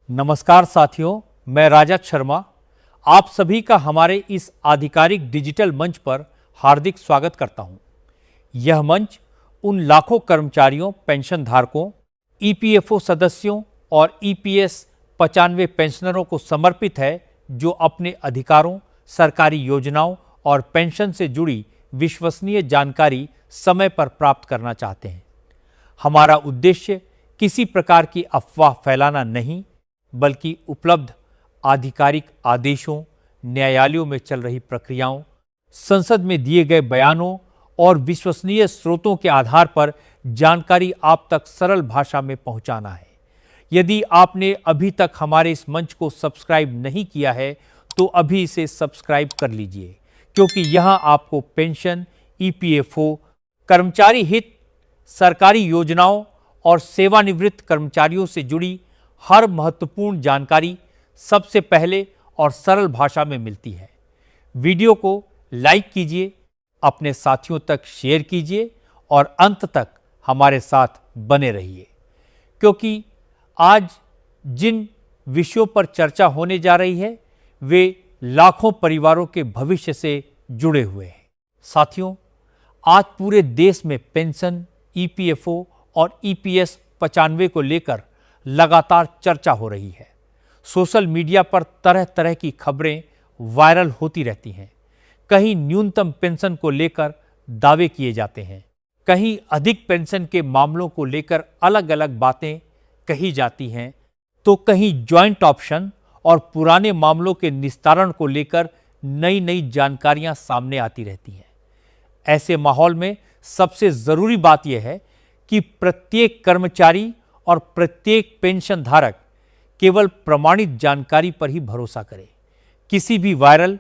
नमस्कार साथियों, मैं राजत शर्मा आप सभी का हमारे इस आधिकारिक डिजिटल मंच पर हार्दिक स्वागत करता हूं। यह मंच उन लाखों कर्मचारियों, पेंशन धारकों, ईपीएफओ सदस्यों और ईपीएस 95 पेंशनरों को समर्पित है जो अपने अधिकारों, सरकारी योजनाओं और पेंशन से जुड़ी विश्वसनीय जानकारी समय पर प्राप्त करना चाहते हैं। हमारा उद्देश्य किसी प्रकार की अफवाह फैलाना नहीं, बल्कि उपलब्ध आधिकारिक आदेशों, न्यायालयों में चल रही प्रक्रियाओं, संसद में दिए गए बयानों और विश्वसनीय स्रोतों के आधार पर जानकारी आप तक सरल भाषा में पहुंचाना है। यदि आपने अभी तक हमारे इस मंच को सब्सक्राइब नहीं किया है तो अभी इसे सब्सक्राइब कर लीजिए, क्योंकि यहां आपको पेंशन, ईपीएफओ, कर्मचारी हित, सरकारी योजनाओं और सेवानिवृत्त कर्मचारियों से जुड़ी हर महत्वपूर्ण जानकारी सबसे पहले और सरल भाषा में मिलती है। वीडियो को लाइक कीजिए, अपने साथियों तक शेयर कीजिए और अंत तक हमारे साथ बने रहिए, क्योंकि आज जिन विषयों पर चर्चा होने जा रही है वे लाखों परिवारों के भविष्य से जुड़े हुए हैं। साथियों, आज पूरे देश में पेंशन, ईपीएफओ और ईपीएस 95 को लेकर लगातार चर्चा हो रही है। सोशल मीडिया पर तरह तरह की खबरें वायरल होती रहती हैं। कहीं न्यूनतम पेंशन को लेकर दावे किए जाते हैं, कहीं अधिक पेंशन के मामलों को लेकर अलग अलग बातें कही जाती हैं, तो कहीं जॉइंट ऑप्शन और पुराने मामलों के निस्तारण को लेकर नई नई जानकारियां सामने आती रहती हैं। ऐसे माहौल में सबसे जरूरी बात यह है कि प्रत्येक कर्मचारी और प्रत्येक पेंशन धारक केवल प्रमाणित जानकारी पर ही भरोसा करे। किसी भी वायरल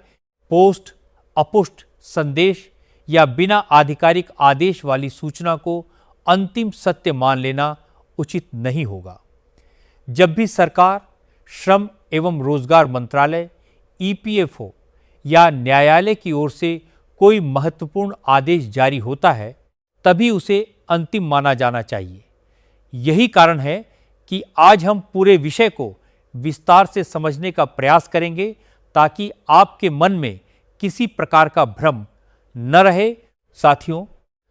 पोस्ट, अपुष्ट संदेश या बिना आधिकारिक आदेश वाली सूचना को अंतिम सत्य मान लेना उचित नहीं होगा। जब भी सरकार, श्रम एवं रोजगार मंत्रालय, ईपीएफओ या न्यायालय की ओर से कोई महत्वपूर्ण आदेश जारी होता है, तभी उसे अंतिम माना जाना चाहिए। यही कारण है कि आज हम पूरे विषय को विस्तार से समझने का प्रयास करेंगे, ताकि आपके मन में किसी प्रकार का भ्रम न रहे। साथियों,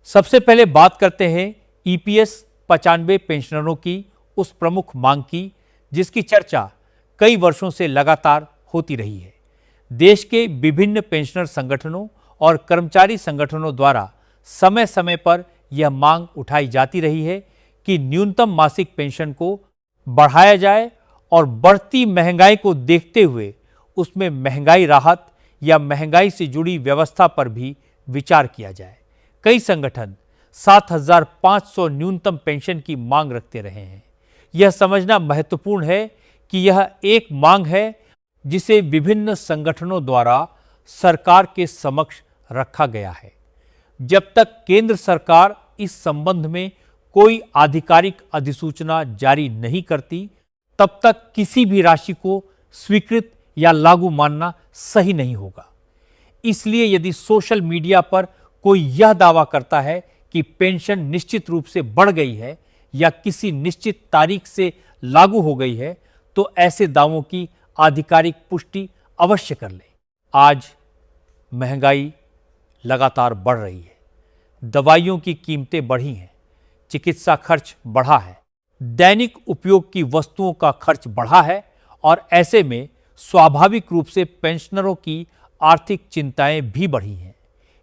सबसे पहले बात करते हैं ईपीएस 95 पेंशनरों की उस प्रमुख मांग की, जिसकी चर्चा कई वर्षों से लगातार होती रही है। देश के विभिन्न पेंशनर संगठनों और कर्मचारी संगठनों द्वारा समय समय पर यह मांग उठाई जाती रही है कि न्यूनतम मासिक पेंशन को बढ़ाया जाए और बढ़ती महंगाई को देखते हुए उसमें महंगाई राहत या महंगाई से जुड़ी व्यवस्था पर भी विचार किया जाए। कई संगठन 7,500 न्यूनतम पेंशन की मांग रखते रहे हैं। यह समझना महत्वपूर्ण है कि यह एक मांग है जिसे विभिन्न संगठनों द्वारा सरकार के समक्ष रखा गया है। जब तक केंद्र सरकार इस संबंध में कोई आधिकारिक अधिसूचना जारी नहीं करती, तब तक किसी भी राशि को स्वीकृत या लागू मानना सही नहीं होगा। इसलिए यदि सोशल मीडिया पर कोई यह दावा करता है कि पेंशन निश्चित रूप से बढ़ गई है या किसी निश्चित तारीख से लागू हो गई है, तो ऐसे दावों की आधिकारिक पुष्टि अवश्य कर लें। आज महंगाई लगातार बढ़ रही है, दवाइयों की कीमतें बढ़ी हैं, चिकित्सा खर्च बढ़ा है, दैनिक उपयोग की वस्तुओं का खर्च बढ़ा है और ऐसे में स्वाभाविक रूप से पेंशनरों की आर्थिक चिंताएं भी बढ़ी हैं।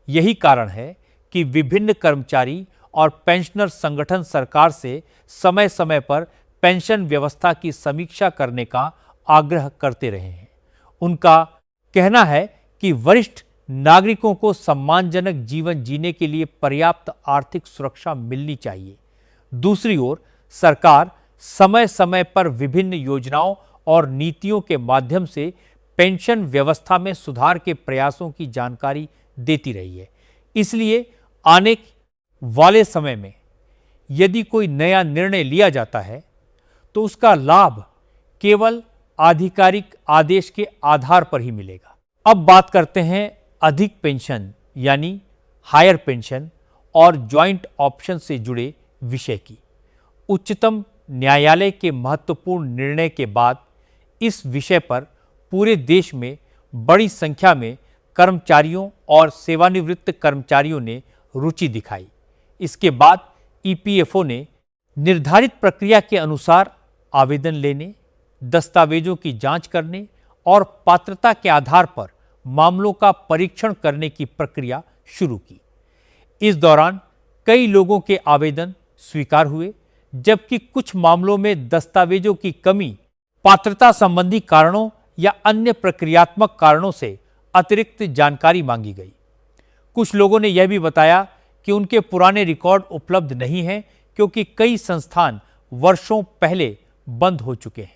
यही कारण है कि विभिन्न कर्मचारी और पेंशनर संगठन सरकार से समय समय पर पेंशन व्यवस्था की समीक्षा करने का आग्रह करते रहे हैं। उनका कहना है कि वरिष्ठ नागरिकों को सम्मानजनक जीवन जीने के लिए पर्याप्त आर्थिक सुरक्षा मिलनी चाहिए। दूसरी ओर सरकार समय समय पर विभिन्न योजनाओं और नीतियों के माध्यम से पेंशन व्यवस्था में सुधार के प्रयासों की जानकारी देती रही है। इसलिए आने वाले समय में यदि कोई नया निर्णय लिया जाता है तो उसका लाभ केवल आधिकारिक आदेश के आधार पर ही मिलेगा। अब बात करते हैं अधिक पेंशन यानी हायर पेंशन और जॉइंट ऑप्शन से जुड़े विषय की। उच्चतम न्यायालय के महत्वपूर्ण निर्णय के बाद इस विषय पर पूरे देश में बड़ी संख्या में कर्मचारियों और सेवानिवृत्त कर्मचारियों ने रुचि दिखाई। इसके बाद ईपीएफओ ने निर्धारित प्रक्रिया के अनुसार आवेदन लेने, दस्तावेजों की जांच करने और पात्रता के आधार पर मामलों का परीक्षण करने की प्रक्रिया शुरू की। इस दौरान कई लोगों के आवेदन स्वीकार हुए, जबकि कुछ मामलों में दस्तावेजों की कमी, पात्रता संबंधी कारणों या अन्य प्रक्रियात्मक कारणों से अतिरिक्त जानकारी मांगी गई। कुछ लोगों ने यह भी बताया कि उनके पुराने रिकॉर्ड उपलब्ध नहीं हैं, क्योंकि कई संस्थान वर्षों पहले बंद हो चुके हैं।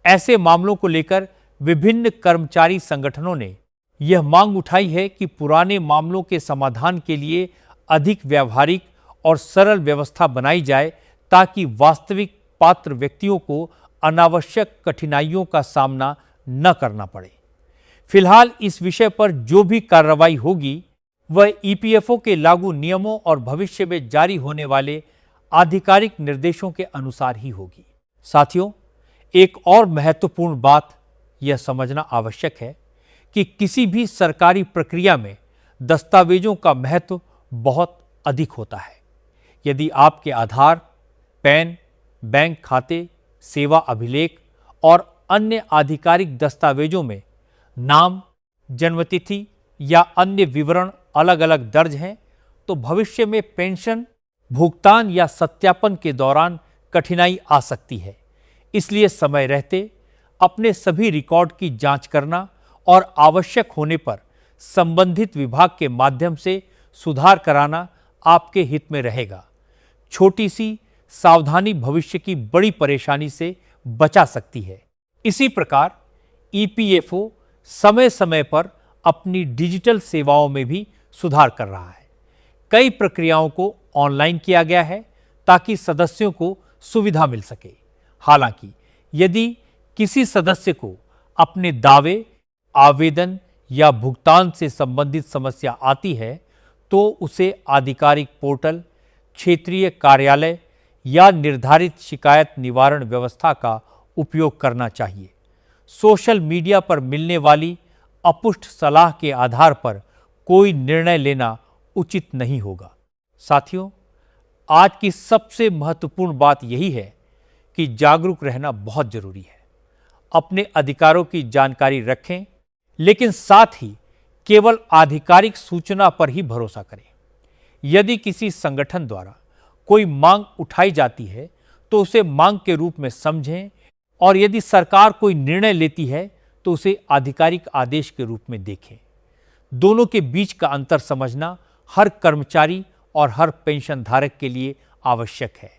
ऐसे मामलों को लेकर विभिन्न कर्मचारी संगठनों ने यह मांग उठाई है कि पुराने मामलों के समाधान के लिए अधिक व्यावहारिक और सरल व्यवस्था बनाई जाए, ताकि वास्तविक पात्र व्यक्तियों को अनावश्यक कठिनाइयों का सामना न करना पड़े। फिलहाल इस विषय पर जो भी कार्रवाई होगी वह ईपीएफओ के लागू नियमों और भविष्य में जारी होने वाले आधिकारिक निर्देशों के अनुसार ही होगी। साथियों, एक और महत्वपूर्ण बात यह समझना आवश्यक है कि किसी भी सरकारी प्रक्रिया में दस्तावेजों का महत्व बहुत अधिक होता है। यदि आपके आधार, पैन, बैंक खाते, सेवा अभिलेख और अन्य आधिकारिक दस्तावेजों में नाम, जन्मतिथि या अन्य विवरण अलग अलग दर्ज हैं, तो भविष्य में पेंशन भुगतान या सत्यापन के दौरान कठिनाई आ सकती है। इसलिए समय रहते अपने सभी रिकॉर्ड की जांच करना और आवश्यक होने पर संबंधित विभाग के माध्यम से सुधार कराना आपके हित में रहेगा। छोटी सी सावधानी भविष्य की बड़ी परेशानी से बचा सकती है। इसी प्रकार ईपीएफओ समय समय पर अपनी डिजिटल सेवाओं में भी सुधार कर रहा है। कई प्रक्रियाओं को ऑनलाइन किया गया है, ताकि सदस्यों को सुविधा मिल सके। हालांकि यदि किसी सदस्य को अपने दावे, आवेदन या भुगतान से संबंधित समस्या आती है, तो उसे आधिकारिक पोर्टल, क्षेत्रीय कार्यालय या निर्धारित शिकायत निवारण व्यवस्था का उपयोग करना चाहिए। सोशल मीडिया पर मिलने वाली अपुष्ट सलाह के आधार पर कोई निर्णय लेना उचित नहीं होगा। साथियों, आज की सबसे महत्वपूर्ण बात यही है कि जागरूक रहना बहुत जरूरी है। अपने अधिकारों की जानकारी रखें, लेकिन साथ ही केवल आधिकारिक सूचना पर ही भरोसा करें। यदि किसी संगठन द्वारा कोई मांग उठाई जाती है, तो उसे मांग के रूप में समझें, और यदि सरकार कोई निर्णय लेती है तो उसे आधिकारिक आदेश के रूप में देखें। दोनों के बीच का अंतर समझना हर कर्मचारी और हर पेंशन धारक के लिए आवश्यक है।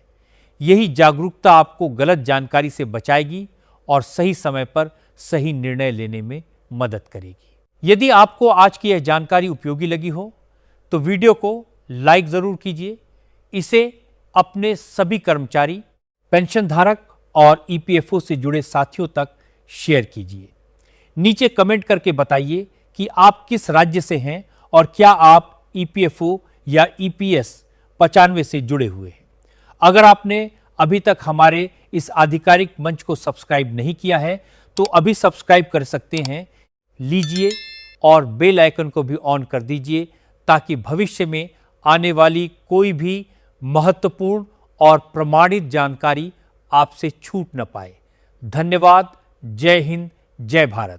यही जागरूकता आपको गलत जानकारी से बचाएगी और सही समय पर सही निर्णय लेने में मदद करेगी। यदि आपको आज की यह जानकारी उपयोगी लगी हो तो वीडियो को लाइक जरूर कीजिए। इसे अपने सभी कर्मचारी, पेंशन धारक और ईपीएफओ से जुड़े साथियों तक शेयर कीजिए। नीचे कमेंट करके बताइए कि आप किस राज्य से हैं और क्या आप ईपीएफओ या ईपीएस 95 से जुड़े हुए हैं। अगर आपने अभी तक हमारे इस आधिकारिक मंच को सब्सक्राइब नहीं किया है तो अभी सब्सक्राइब कर सकते हैं, लीजिए और बेल आइकन को भी ऑन कर दीजिए, ताकि भविष्य में आने वाली कोई भी महत्वपूर्ण और प्रमाणित जानकारी आपसे छूट न पाए। धन्यवाद। जय हिंद, जय भारत।